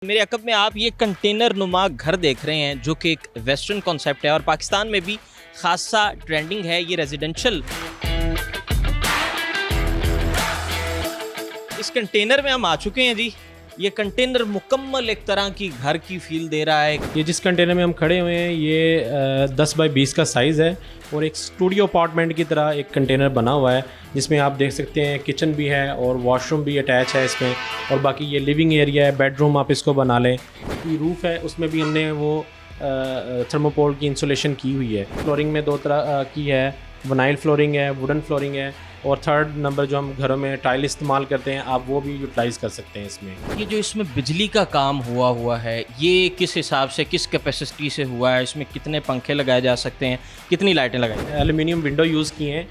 मेरे अकब में आप ये कंटेनर नुमा घर देख रहे हैं जो कि एक वेस्टर्न कॉन्सेप्ट है और पाकिस्तान में भी खासा ट्रेंडिंग है। ये रेजिडेंशियल इस कंटेनर में हम आ चुके हैं जी। ये कंटेनर मुकम्मल एक तरह की घर की फील दे रहा है। ये जिस कंटेनर में हम खड़े हुए हैं ये 10 बाई 20 का साइज़ है और एक स्टूडियो अपार्टमेंट की तरह एक कंटेनर बना हुआ है जिसमें आप देख सकते हैं किचन भी है और वॉशरूम भी अटैच है इसमें, और बाकी ये लिविंग एरिया है, बेडरूम आप इसको बना लें। ये रूफ़ है उसमें भी हमने वो थर्मोपोल की इंसुलेशन की हुई है। फ्लोरिंग में दो तरह की है, विनाइल फ्लोरिंग है, वुडन फ्लोरिंग है, और थर्ड नंबर जो हम घरों में टाइल इस्तेमाल करते हैं आप वो भी यूटिलाइज़ कर सकते हैं इसमें। ये जो इसमें बिजली का काम हुआ है ये किस हिसाब से, किस कैपेसिटी से हुआ है? इसमें कितने पंखे लगाए जा सकते हैं, कितनी लाइटें लगाई? एल्युमिनियम विंडो यूज़ की हैं,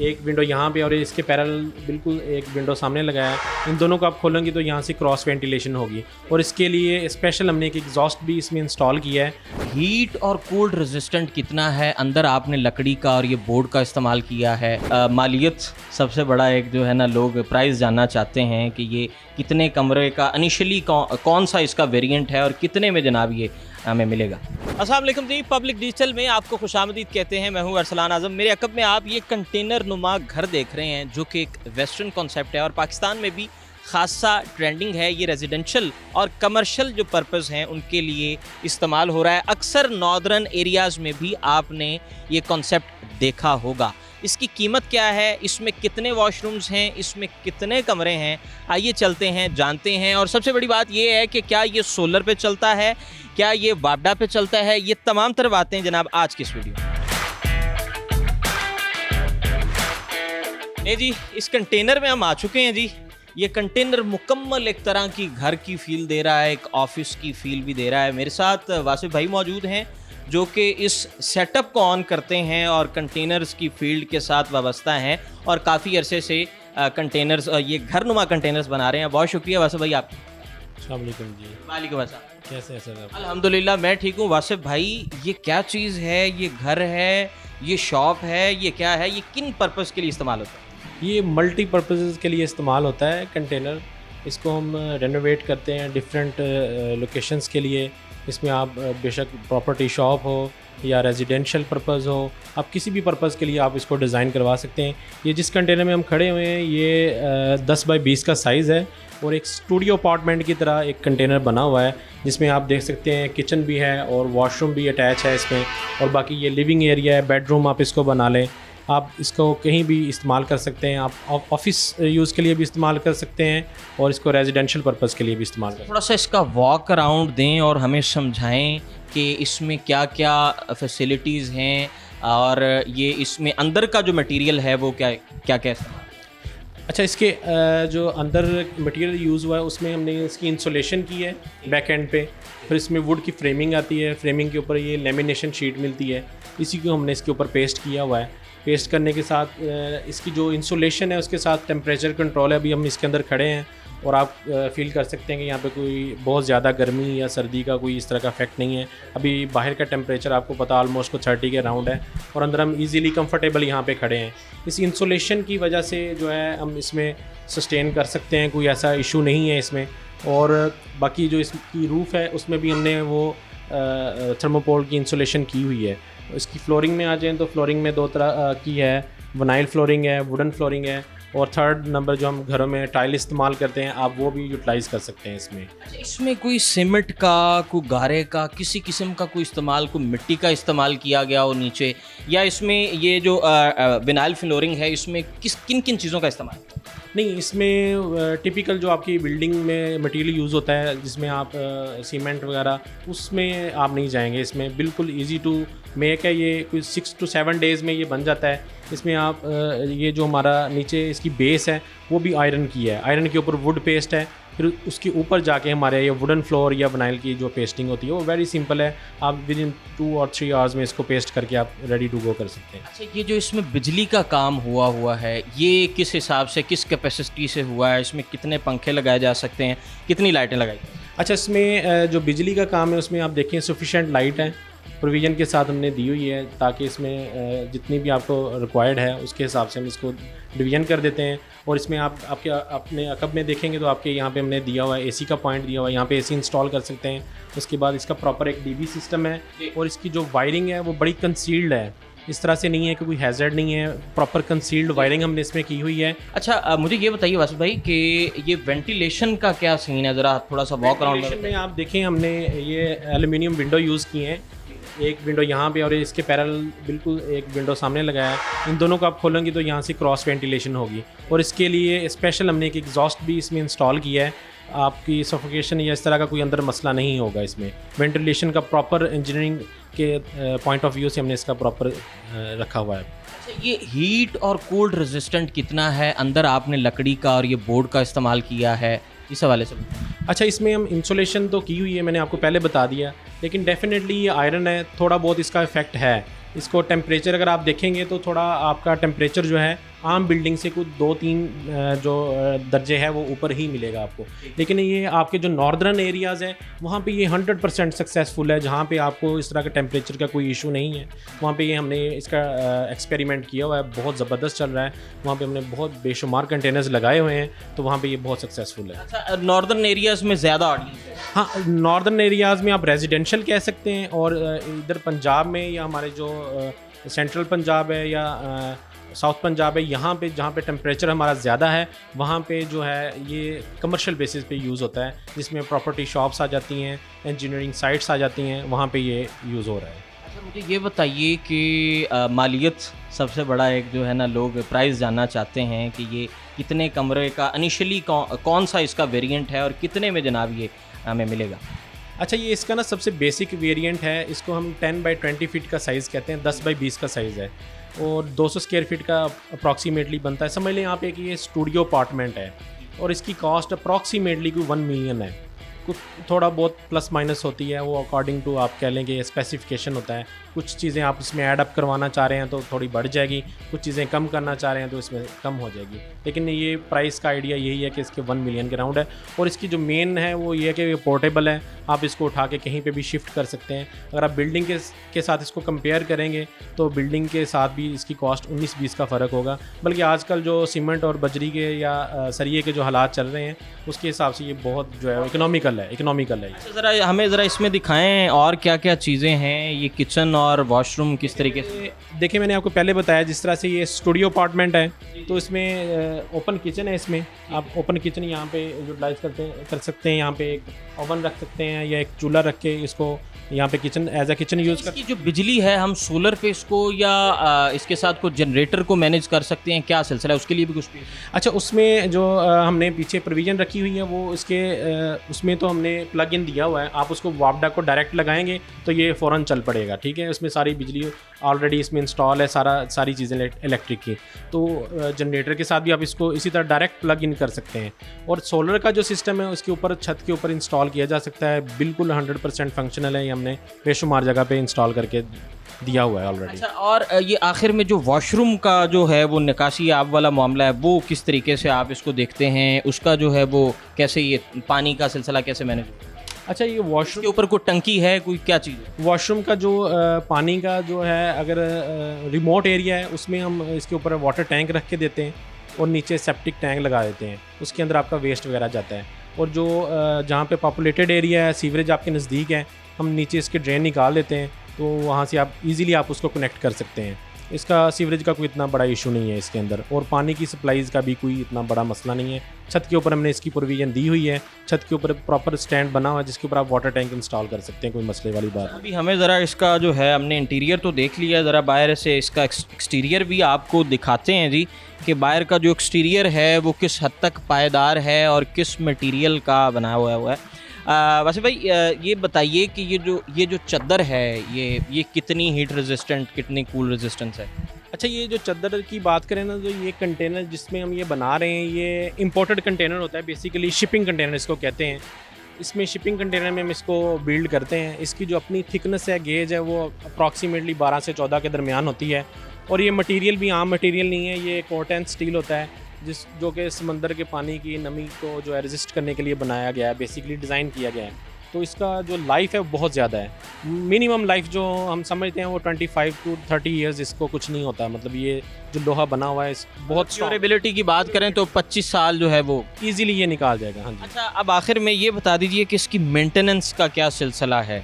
एक विंडो यहाँ पे और इसके पैरेलल बिल्कुल एक विंडो सामने लगाया है। इन दोनों को आप खोलेंगे तो यहाँ से क्रॉस वेंटिलेशन होगी, और इसके लिए स्पेशल हमने एक एग्जॉस्ट भी इसमें इंस्टॉल किया है। हीट और कोल्ड रेजिस्टेंट कितना है? अंदर आपने लकड़ी का और ये बोर्ड का इस्तेमाल किया है। मालियत सबसे बड़ा एक जो है ना, लोग प्राइस जानना चाहते हैं कि ये कितने कमरे का इनिशियली कौन सा इसका वेरिएंट है और कितने में जनाब ये हमें मिलेगा। अस्सलाम वालेकुम जी, पब्लिक डिजिटल में आपको खुशामदीद कहते हैं। मैं हूं अरसलान आज़म। मेरे अकब में आप ये कंटेनर नुमा घर देख रहे हैं जो कि एक वेस्टर्न कॉन्सेप्ट है और पाकिस्तान में भी खासा ट्रेंडिंग है। ये रेजिडेंशियल और कमर्शियल जो पर्पज़ हैं उनके लिए इस्तेमाल हो रहा है। अक्सर नॉर्दर्न एरियाज़ में भी आपने ये कॉन्सेप्ट देखा होगा। इसकी कीमत क्या है, इसमें कितने वॉशरूम्स हैं, इसमें कितने कमरे हैं, आइए चलते हैं जानते हैं। और सबसे बड़ी बात यह है कि क्या ये सोलर पे चलता है, क्या ये वापडा पे चलता है, ये तमाम तरह बातें जनाब आज की इस वीडियो में। जी इस कंटेनर में हम आ चुके हैं जी। ये कंटेनर मुकम्मल एक तरह की घर की फील दे रहा है, एक ऑफिस की फील भी दे रहा है। मेरे साथ वासिफ भाई मौजूद हैं जो कि इस सेटअप को ऑन करते हैं और कंटेनर्स की फील्ड के साथ वाबस्ता हैं और काफ़ी अरसे से कंटेनर्स ये घर नुमा कंटेनर्स बना रहे हैं। बहुत शुक्रिया वासिफ भाई आपका। अस्सलाम वालेकुम जी। वालेकुम अस्सलाम। कैसे हैं सर आप? अल्हम्दुलिल्लाह मैं ठीक हूँ। वासिफ भाई ये क्या चीज़ है? ये घर है, ये शॉप है, ये क्या है? ये किन पर्पज़ के लिए इस्तेमाल होता है? ये मल्टीपर्पज़ के लिए इस्तेमाल होता है कंटेनर। इसको हम रेनोवेट करते हैं डिफरेंट लोकेशंस के लिए। इसमें आप बेशक प्रॉपर्टी शॉप हो या रेजिडेंशियल पर्पज़ हो, आप किसी भी पर्पज़ के लिए आप इसको डिज़ाइन करवा सकते हैं। ये जिस कंटेनर में हम खड़े हुए हैं ये 10 बाई 20 का साइज़ है और एक स्टूडियो अपार्टमेंट की तरह एक कंटेनर बना हुआ है जिसमें आप देख सकते हैं किचन भी है और वॉशरूम भी अटैच है इसमें, और बाकी ये लिविंग एरिया है, बेडरूम आप इसको बना लें। आप इसको कहीं भी इस्तेमाल कर सकते हैं, आप ऑफिस यूज़ के लिए भी इस्तेमाल कर सकते हैं और इसको रेजिडेंशियल पर्पज़ के लिए भी इस्तेमाल कर सकते हैं। थोड़ा सा इसका वॉक अराउंड दें और हमें समझाएं कि इसमें क्या क्या फैसिलिटीज़ हैं और ये इसमें अंदर का जो मटेरियल है वो क्या क्या क्या है। अच्छा, इसके जो अंदर मटेरियल यूज़ हुआ है उसमें हमने इसकी इंसुलेशन की है बैक एंड पे, फिर इसमें वुड की फ्रेमिंग आती है, फ्रेमिंग के ऊपर ये लेमिनेशन शीट मिलती है, इसी को हमने इसके ऊपर पेस्ट किया हुआ है। पेस्ट करने के साथ इसकी जो इंसुलेशन है उसके साथ टेम्परेचर कंट्रोल है। अभी हम इसके अंदर खड़े हैं और आप फील कर सकते हैं कि यहाँ पे कोई बहुत ज़्यादा गर्मी या सर्दी का कोई इस तरह का इफेक्ट नहीं है। अभी बाहर का टेम्परेचर आपको पता ऑलमोस्ट को 30 के अराउंड है और अंदर हम इजीली कंफर्टेबल यहाँ पे खड़े हैं। इस इंसुलेशन की वजह से जो है हम इसमें सस्टेन कर सकते हैं, कोई ऐसा इशू नहीं है इसमें। और बाकी जो इसकी रूफ़ है उसमें भी हमने वो थर्मोपोल की इंसुलेशन की हुई है। इसकी फ्लोरिंग में आ जाएँ तो फ्लोरिंग में दो तरह की है, विनाइल फ्लोरिंग है, वुडन फ्लोरिंग है, और थर्ड नंबर जो हम घरों में टाइल इस्तेमाल करते हैं आप वो भी यूटिलाइज़ कर सकते हैं इसमें। इसमें कोई सीमेंट का, कोई गारे का, किसी किस्म का कोई इस्तेमाल, कोई मिट्टी का इस्तेमाल किया गया हो नीचे, या इसमें ये जो विनाइल फ्लोरिंग है इसमें किन किन चीज़ों का इस्तेमाल? नहीं, इसमें टिपिकल जो आपकी बिल्डिंग में मटेरियल यूज़ होता है जिसमें आप सीमेंट वगैरह, उसमें आप नहीं जाएंगे। इसमें बिल्कुल इजी टू मेक है, ये कोई 6 to 7 डेज़ में ये बन जाता है। इसमें आप ये जो हमारा नीचे इसकी बेस है वो भी आयरन की है, आयरन के ऊपर वुड पेस्ट है, फिर उसके ऊपर जाके हमारे ये वुडन फ्लोर या विनाइल की जो पेस्टिंग होती है वो वेरी सिंपल है। आप विद इन 2 or 3 आवर्स में इसको पेस्ट करके आप रेडी टू गो कर सकते हैं। अच्छा, ये जो इसमें बिजली का काम हुआ है ये किस हिसाब से, किस कैपेसिटी से हुआ है? इसमें कितने पंखे लगाए जा सकते हैं, कितनी लाइटें लगाई? अच्छा, इसमें जो बिजली का काम है उसमें आप देखें सफिशेंट लाइट है प्रोविज़न के साथ हमने दी हुई है, ताकि इसमें जितनी भी आपको रिक्वायर्ड है उसके हिसाब से हम इसको डिवीज़न कर देते हैं। और इसमें आप आपके अपने अकब में देखेंगे तो आपके यहाँ पे हमने दिया हुआ है एसी का पॉइंट दिया हुआ है, यहाँ पे एसी इंस्टॉल कर सकते हैं। उसके बाद इसका प्रॉपर एक डीबी सिस्टम है और इसकी जो वायरिंग है वो बड़ी कंसील्ड है, इस तरह से नहीं है कि कोई हैज़र्ड नहीं है, प्रॉपर कंसील्ड वायरिंग हमने इसमें की हुई है। अच्छा मुझे ये बताइए वासिफ भाई कि ये वेंटिलेशन का क्या सीन है, ज़रा थोड़ा सा वॉक अराउंड में आप देखें हमने ये एल्युमिनियम विंडो यूज़ की हैं, एक विंडो यहाँ पे और इसके पैरेलल बिल्कुल एक विंडो सामने लगाया है। इन दोनों को आप खोलेंगे तो यहाँ से क्रॉस वेंटिलेशन होगी और इसके लिए स्पेशल हमने एक एग्जॉस्ट भी इसमें इंस्टॉल किया है। आपकी सफोकेशन या इस तरह का कोई अंदर मसला नहीं होगा। इसमें वेंटिलेशन का प्रॉपर इंजीनियरिंग के पॉइंट ऑफ व्यू से हमने इसका प्रॉपर रखा हुआ है। अच्छा, ये हीट और कोल्ड रेजिस्टेंट कितना है, अंदर आपने लकड़ी का और ये बोर्ड का इस्तेमाल किया है, इस हवाले से बताएं। अच्छा, इसमें हम इंसुलेशन तो की हुई है, मैंने आपको पहले बता दिया, लेकिन डेफिनेटली ये आयरन है, थोड़ा बहुत इसका इफेक्ट है। इसको टेम्परेचर अगर आप देखेंगे तो थोड़ा आपका टेम्परेचर जो है आम बिल्डिंग से कुछ 2-3 जो दर्जे है वो ऊपर ही मिलेगा आपको। लेकिन ये आपके जो नॉर्दर्न एरियाज़ हैं वहाँ पे ये 100% सक्सेसफुल है, जहाँ पे आपको इस तरह का टेम्परेचर का कोई इशू नहीं है। वहाँ पे ये हमने इसका एक्सपेरिमेंट किया हुआ है, बहुत ज़बरदस्त चल रहा है। वहाँ पे हमने बहुत बेशुमार कंटेनर्स लगाए हुए हैं, तो वहाँ पे ये बहुत सक्सेसफुल है। अच्छा, नॉर्दर्न एरियाज़ में ज़्यादा ऑडियंस है? हाँ, नॉर्दर्न एरियाज़ में आप रेजिडेंशियल कह सकते हैं, और इधर पंजाब में या हमारे जो सेंट्रल पंजाब है या साउथ पंजाब है, यहाँ पे जहाँ पे टेम्परेचर हमारा ज़्यादा है वहाँ पे जो है ये कमर्शियल बेसिस पे यूज़ होता है, जिसमें प्रॉपर्टी शॉप्स आ जाती हैं, इंजीनियरिंग साइट्स आ जाती हैं, वहाँ पे ये यूज़ हो रहा है। अच्छा, मुझे ये बताइए कि मालियत सबसे बड़ा एक जो है ना, लोग प्राइस जानना चाहते हैं कि ये कितने कमरे का इनिशियली कौन सा इसका वेरिएंट है और कितने में जनाब ये हमें मिलेगा? अच्छा, ये इसका ना सबसे बेसिक वेरिएंट है, इसको हम 10 बाई 20 फीट का साइज़ कहते हैं, 10 बाई 20 का साइज़ है और 200 स्क्वायर फीट का अप्रॉक्सीमेटली बनता है। समझ लें आप एक ये स्टूडियो अपार्टमेंट है और इसकी कॉस्ट अप्रॉक्सीमेटली कोई 1 मिलियन है। कुछ थोड़ा बहुत प्लस माइनस होती है, वो अकॉर्डिंग टू आप कह लेंगे स्पेसिफिकेशन होता है। कुछ चीज़ें आप इसमें ऐड अप करवाना चाह रहे हैं तो थोड़ी बढ़ जाएगी, कुछ चीज़ें कम करना चाह रहे हैं तो इसमें कम हो जाएगी। लेकिन ये प्राइस का आइडिया यही है कि इसके 1 मिलियन के राउंड है और इसकी जो मेन है वो ये है कि ये पोर्टेबल है, आप इसको उठा के कहीं पे भी शिफ्ट कर सकते हैं। अगर आप बिल्डिंग के साथ इसको कंपेयर करेंगे तो बिल्डिंग के साथ भी इसकी कॉस्ट 19-20 का फ़र्क होगा। बल्कि आजकल जो सीमेंट और बजरी के या सरिये के जो हालात चल रहे हैं उसके हिसाब से ये बहुत जो है इकोनॉमिकल है। अच्छा, ज़रा हमें ज़रा इसमें दिखाएं और क्या क्या चीज़ें हैं, ये किचन और वॉशरूम किस तरीके से? देखिए, मैंने आपको पहले बताया जिस तरह से ये स्टूडियो अपार्टमेंट है तो इसमें ओपन किचन है। इसमें आप ओपन किचन यहाँ पे यूटिलाइज कर सकते हैं। यहाँ पे एक ओवन रख सकते हैं या एक चूल्हा रख के इसको यहाँ पे kitchen as a kitchen use कर। इसकी जो बिजली है हम सोलर पे इसको या इसके साथ कुछ जनरेटर को मैनेज कर सकते हैं, क्या सिलसिला है उसके लिए भी कुछ? अच्छा, उसमें जो हमने पीछे प्रोविज़न रखी हुई है वो इसके उसमें तो हमने प्लग इन दिया हुआ है। आप उसको वापडा को डायरेक्ट लगाएंगे तो ये फ़ौरन चल पड़ेगा, ठीक है। उसमें सारी बिजली ऑलरेडी इसमें इंस्टॉल है, सारी चीज़ें इलेक्ट्रिक की। तो जनरेटर के साथ भी आप इसको इसी तरह डायरेक्ट प्लग इन कर सकते हैं। और सोलर का जो सिस्टम है उसके ऊपर छत के ऊपर इंस्टॉल किया जा सकता है, बिल्कुल 100% फंक्शनल है। ये हमने बेशुमार जगह पे इंस्टॉल करके दिया हुआ है ऑलरेडी। अच्छा, और ये आखिर में जो वॉशरूम का जो है वो निकासी आप वाला मामला है, वो किस तरीके से आप इसको देखते हैं, उसका जो है वो कैसे, ये पानी का सिलसिला कैसे मैनेज होता है? अच्छा, ये वॉशरूम के ऊपर कोई टंकी है, कोई क्या चीज़ है? वॉशरूम का जो पानी का जो है, अगर रिमोट एरिया है उसमें हम इसके ऊपर वाटर टैंक रख के देते हैं और नीचे सेप्टिक टैंक लगा देते हैं, उसके अंदर आपका वेस्ट वगैरह जाता है। और जो जहाँ पे पॉपुलेटेड एरिया है, सीवरेज आपके नज़दीक है, हम नीचे इसके ड्रेन निकाल देते हैं तो वहाँ से आप इजीली आप उसको कनेक्ट कर सकते हैं। इसका सीवरेज का कोई इतना बड़ा इशू नहीं है इसके अंदर, और पानी की सप्लाईज़ का भी कोई इतना बड़ा मसला नहीं है। छत के ऊपर हमने इसकी प्रोविज़न दी हुई है, छत के ऊपर प्रॉपर स्टैंड बना हुआ है जिसके ऊपर आप वाटर टैंक इंस्टॉल कर सकते हैं, कोई मसले वाली बात। अभी हमें ज़रा इसका जो है, हमने इंटीरियर तो देख लिया, ज़रा बाहर से इसका एक्सटीरियर भी आपको दिखाते हैं जी, कि बाहर का जो एक्सटीरियर है वो किस हद तक पायदार है और किस मटेरियल का बना हुआ है। वैसे भाई ये बताइए कि ये जो चद्दर है ये कितनी हीट रेजिस्टेंट, कितनी कूल रेजिस्टेंस है? अच्छा, ये जो चद्दर की बात करें ना, तो ये कंटेनर जिसमें हम ये बना रहे हैं ये इंपोर्टेड कंटेनर होता है, बेसिकली शिपिंग कंटेनर इसको कहते हैं। इसमें शिपिंग कंटेनर में हम इसको बिल्ड करते हैं। इसकी जो अपनी थिकनेस है, गेज है, वो अप्रॉक्सीमेटली 12 से 14 के दरमियान होती है। और ये मटेरियल भी आम मटेरियल नहीं है, ये कोटेन स्टील होता है जो कि समंदर के पानी की नमी को जो है रेजिस्ट करने के लिए बनाया गया है, बेसिकली डिज़ाइन किया गया है। तो इसका जो लाइफ है वो बहुत ज़्यादा है। मिनिमम लाइफ जो हम समझते हैं वो 25 to 30 ईयर्स, इसको कुछ नहीं होता। मतलब ये जो लोहा बना हुआ है बहुत ड्यूरेबिलिटी की बात करें तो 25 साल जो है वो ईजीली ये निकाल जाएगा। हाँ जी। अच्छा, अब आखिर में ये बता दीजिए कि इसकी मेंटेनेंस का क्या सिलसिला है?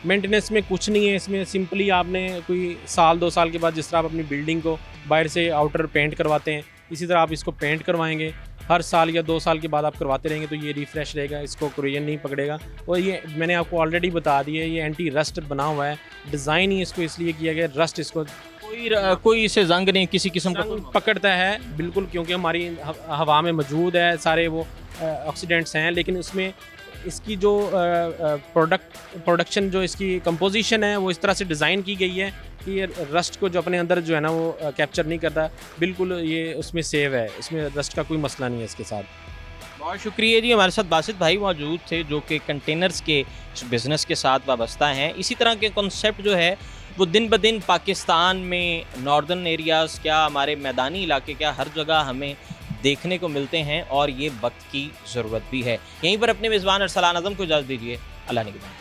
मेंटेनेंस में कुछ नहीं है, इसमें सिंपली आपने कोई साल 2 साल के बाद जिस तरह आप अपनी बिल्डिंग को बाहर से आउटर पेंट करवाते हैं, इसी तरह आप इसको पेंट करवाएंगे। हर साल या 2 साल के बाद आप करवाते रहेंगे तो ये रिफ़्रेश रहेगा, इसको कोरियन नहीं पकड़ेगा। और ये मैंने आपको ऑलरेडी बता दिया है, ये एंटी रस्ट बना हुआ है। डिज़ाइन ही इसको इसलिए किया गया, रस्ट इसको कोई इसे जंग नहीं किसी किस्म का रंग पकड़ता है बिल्कुल, क्योंकि हमारी हवा में मौजूद है, सारे वो ऑक्सीडेंट्स हैं। लेकिन उसमें इसकी जो प्रोडक्शन जो इसकी कंपोजिशन है वो इस तरह से डिज़ाइन की गई है कि ये रस्ट को जो अपने अंदर जो है ना वो कैप्चर नहीं करता, बिल्कुल ये उसमें सेव है, इसमें रस्ट का कोई मसला नहीं है इसके साथ। बहुत शुक्रिया जी, हमारे साथ बासित भाई मौजूद थे जो कि कंटेनर्स के बिज़नेस के साथ वाबस्ता हैं। इसी तरह के कॉन्सेप्ट जो है वो दिन ब दिन पाकिस्तान में नॉर्दर्न एरियाज़ क्या, हमारे मैदानी इलाके क्या, हर जगह हमें देखने को मिलते हैं और ये वक्त की ज़रूरत भी है। यहीं पर अपने मेज़बान अरसलान आज़म को इजाज़त दीजिए। अल्लाह निगहबान।